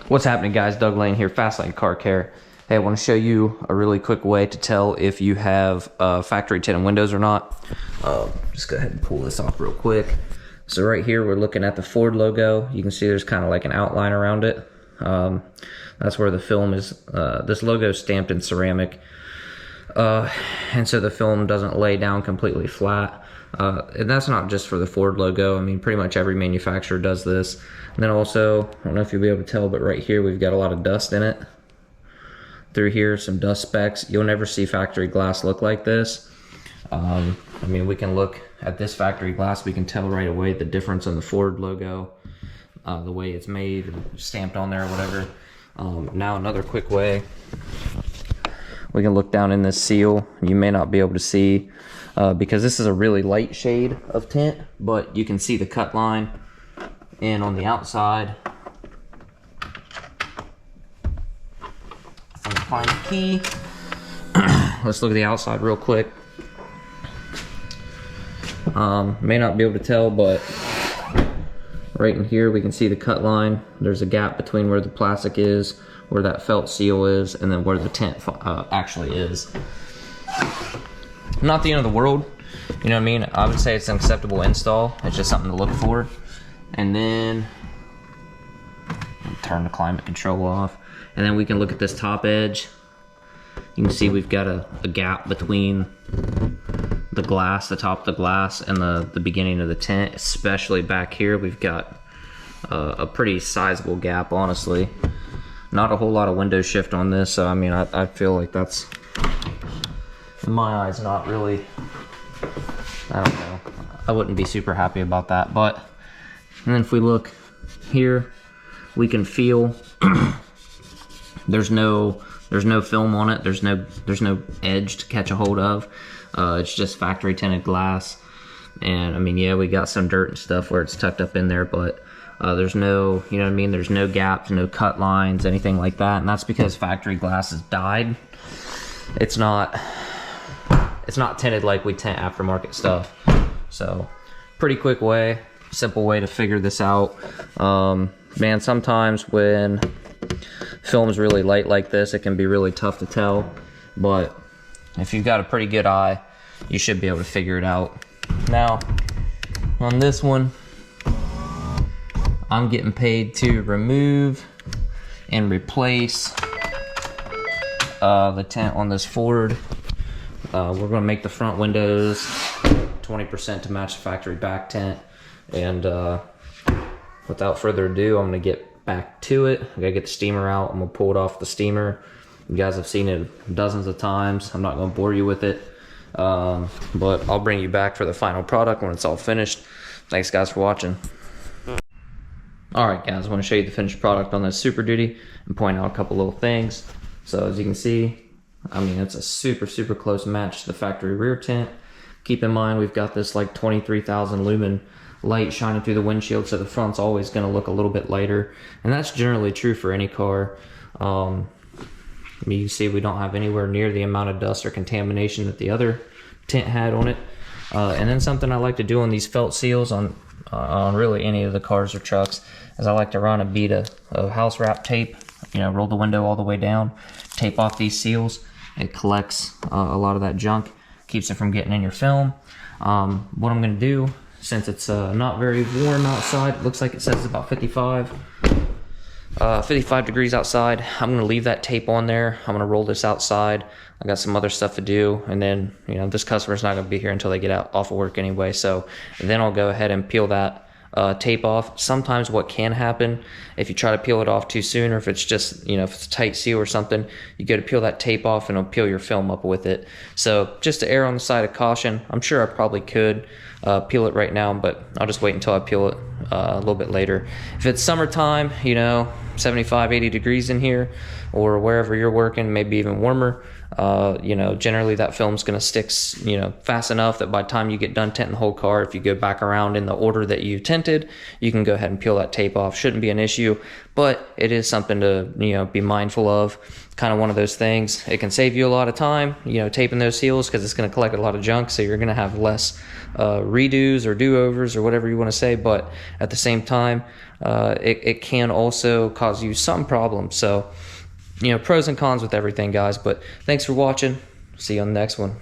What's happening, guys? Doug Lane here, Fastlane Car Care. Hey, I want to show you a really quick way to tell if you have factory tinted windows or not. Just go ahead and pull this off real quick. So right here, we're looking at the Ford logo. You can see there's kind of like an outline around it. That's where the film is. This logo is stamped in ceramic. And so the film doesn't lay down completely flat. And that's not just for the Ford logo. I mean, pretty much every manufacturer does this. And then also, I don't know if you'll be able to tell, but right here we've got a lot of dust in it. Through here, some dust specks. You'll never see factory glass look like this. I mean, we can look at this factory glass. We can tell right away the difference in the Ford logo, the way it's made, or stamped on there, or whatever. Now another quick way. We can look down in this seal. You may not be able to see because this is a really light shade of tint, but you can see the cut line. And on the outside, if I can find the key, let's look at the outside real quick. May not be able to tell, but right in here we can see the cut line. There's a gap between where the plastic is, where that felt seal is, and then where the tint actually is. Not the end of the world, you know what I mean? I would say it's an acceptable install. It's just something to look for. And then turn the climate control off, and then we can look at this top edge. You can see we've got a gap between the glass, the top of the glass, and the beginning of the tint. Especially back here, we've got a pretty sizable gap, honestly. Not a whole lot of window shift on this, so I mean, I feel like that's, in my eyes, not really, I don't know, I wouldn't be super happy about that. But and then if we look here, we can feel there's no film on it. There's no edge to catch a hold of. It's just factory tinted glass. And I mean, yeah, we got some dirt and stuff where it's tucked up in there, but there's no, you know what I mean? There's no gaps, no cut lines, anything like that. And that's because factory glass is dyed. It's not tinted like we tint aftermarket stuff. So pretty quick way. Simple way to figure this out. Man, sometimes when film is really light like this, it can be really tough to tell, but if you've got a pretty good eye, you should be able to figure it out. Now on this one, I'm getting paid to remove and replace the tint on this Ford. We're going to make the front windows 20% to match the factory back tint. And without further ado, I'm gonna get back to it. I gotta get the steamer out. I'm gonna pull it off the steamer. You guys have seen it dozens of times. I'm not gonna bore you with it, but I'll bring you back for the final product when it's all finished. Thanks guys for watching. All right guys, I want to show you the finished product on this Super Duty and point out a couple little things. So as you can see, I mean, it's a super close match to the factory rear tint. Keep in mind, we've got this like 23,000 lumen light shining through the windshield, so the front's always going to look a little bit lighter, and that's generally true for any car. You can see we don't have anywhere near the amount of dust or contamination that the other tint had on it. And then something I like to do on these felt seals on really any of the cars or trucks is I like to run a bead of house wrap tape, you know, roll the window all the way down, tape off these seals. It collects a lot of that junk, keeps it from getting in your film. What I'm going to do, since it's not very warm outside, it looks like it says it's about 55 degrees outside. I'm going to leave that tape on there. I'm going to roll this outside. I got some other stuff to do, and then, you know, this customer's not going to be here until they get out off of work anyway, so then I'll go ahead and peel that tape off. Sometimes what can happen, if you try to peel it off too soon, or if it's just, you know, if it's a tight seal or something, you go to peel that tape off and it'll peel your film up with it. So just to err on the side of caution, I'm sure I probably could peel it right now, but I'll just wait until I peel it a little bit later. If it's summertime, you know, 75, 80 degrees in here, or wherever you're working, maybe even warmer, You know, generally that film's going to stick, you know, fast enough that by the time you get done tinting the whole car, if you go back around in the order that you tinted, you can go ahead and peel that tape off. Shouldn't be an issue, but it is something to, you know, be mindful of. Kind of one of those things. It can save you a lot of time, you know, taping those seals, because it's going to collect a lot of junk, so you're going to have less redos or do-overs or whatever you want to say, but at the same time, it can also cause you some problems. So, you know, pros and cons with everything, guys. But thanks for watching. See you on the next one.